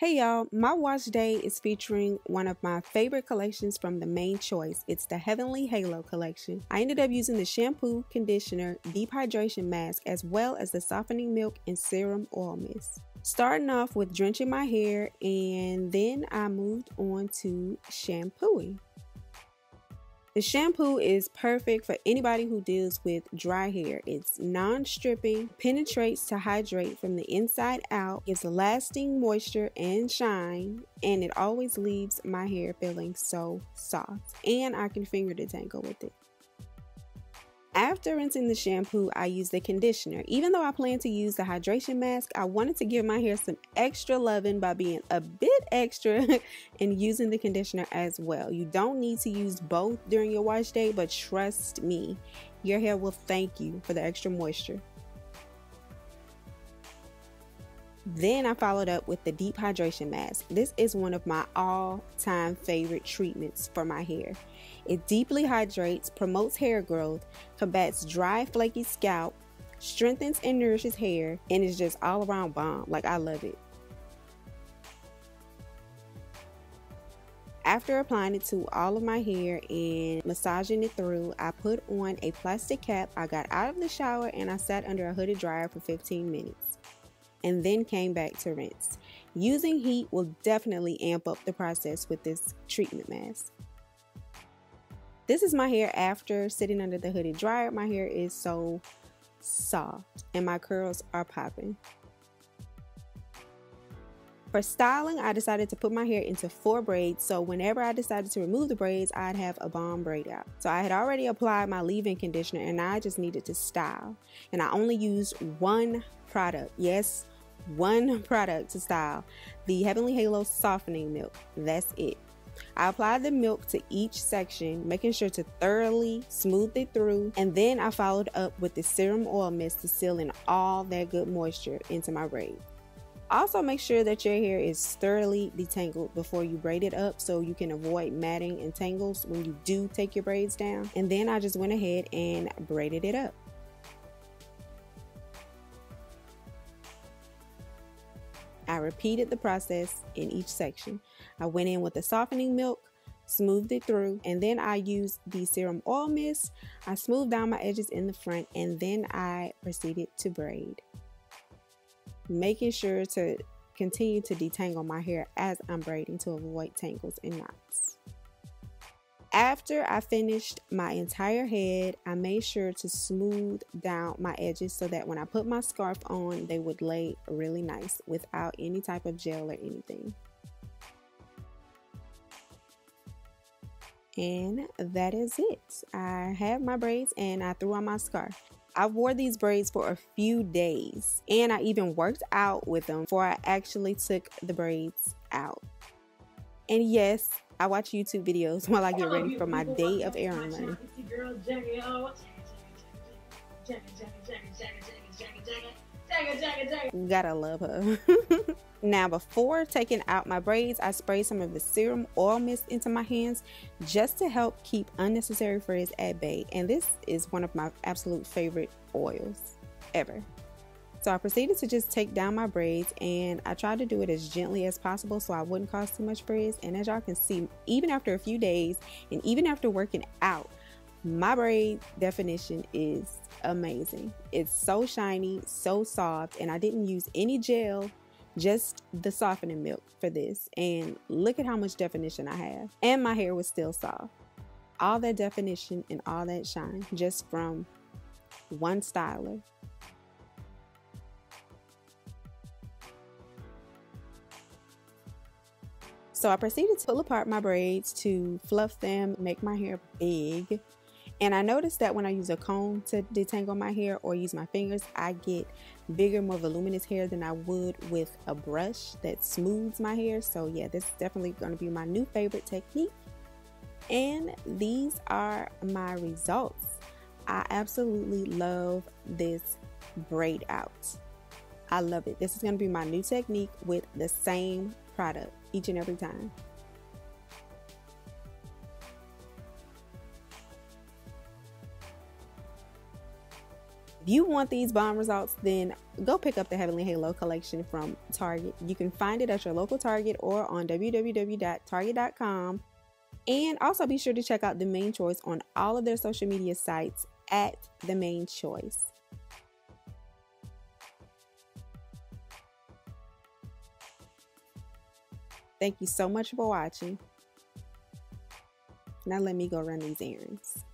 Hey y'all, my wash day is featuring one of my favorite collections from the main choice. It's the Heavenly Halo collection. I ended up using the shampoo, conditioner, deep hydration mask, as well as the softening milk and serum oil mist. Starting off with drenching my hair, and then I moved on to shampooing. The shampoo is perfect for anybody who deals with dry hair. It's non-stripping, penetrates to hydrate from the inside out, gives lasting moisture and shine, and it always leaves my hair feeling so soft. And I can finger detangle with it. After rinsing the shampoo, I use the conditioner. Even though I plan to use the hydration mask, I wanted to give my hair some extra loving by being a bit extra and using the conditioner as well. You don't need to use both during your wash day, but trust me, your hair will thank you for the extra moisture. Then I followed up with the deep hydration mask. This is one of my all-time favorite treatments for my hair. It deeply hydrates, promotes hair growth, combats dry, flaky scalp, strengthens and nourishes hair, and is just all around bomb. Like, I love it. After applying it to all of my hair and massaging it through, I put on a plastic cap. I got out of the shower and I sat under a hooded dryer for 15 minutes. And then came back to rinse. Using heat will definitely amp up the process with this treatment mask. This is my hair after sitting under the hooded dryer. My hair is so soft and my curls are popping. For styling, I decided to put my hair into 4 braids, so whenever I decided to remove the braids, I'd have a bomb braid out. So I had already applied my leave-in conditioner and I just needed to style. And I only used one product. Yes, one product to style. The Heavenly Halo softening milk. That's it. I applied the milk to each section, making sure to thoroughly smooth it through, and then I followed up with the serum oil mist to seal in all that good moisture into my braid. Also, make sure that your hair is thoroughly detangled before you braid it up so you can avoid matting and tangles when you do take your braids down. And then I just went ahead and braided it up. I repeated the process in each section. I went in with the softening milk, smoothed it through, and then I used the serum oil mist. I smoothed down my edges in the front, and then I proceeded to braid, making sure to continue to detangle my hair as I'm braiding to avoid tangles and knots. After I finished my entire head, I made sure to smooth down my edges so that when I put my scarf on, they would lay really nice without any type of gel or anything. And that is it. I have my braids and I threw on my scarf. I wore these braids for a few days and I even worked out with them before I actually took the braids out. And yes, I watch YouTube videos while I get ready for my day of errand running. Gotta love her. Now, before taking out my braids, I sprayed some of the serum oil mist into my hands just to help keep unnecessary frizz at bay. And this is one of my absolute favorite oils ever. So I proceeded to just take down my braids and I tried to do it as gently as possible so I wouldn't cause too much frizz. And as y'all can see, even after a few days and even after working out, my braid definition is amazing. It's so shiny, so soft, and I didn't use any gel, just the softening milk for this. And look at how much definition I have. And my hair was still soft. All that definition and all that shine just from one styler. So I proceeded to pull apart my braids to fluff them, make my hair big. And I noticed that when I use a comb to detangle my hair or use my fingers, I get bigger, more voluminous hair than I would with a brush that smooths my hair. So yeah, this is definitely going to be my new favorite technique. And these are my results. I absolutely love this braid out. I love it. This is going to be my new technique with the same product each and every time. If you want these bomb results, then go pick up the Heavenly Halo collection from Target. You can find it at your local Target or on www.target.com. And also be sure to check out The Main Choice on all of their social media sites at The Main Choice. Thank you so much for watching. Now let me go run these errands.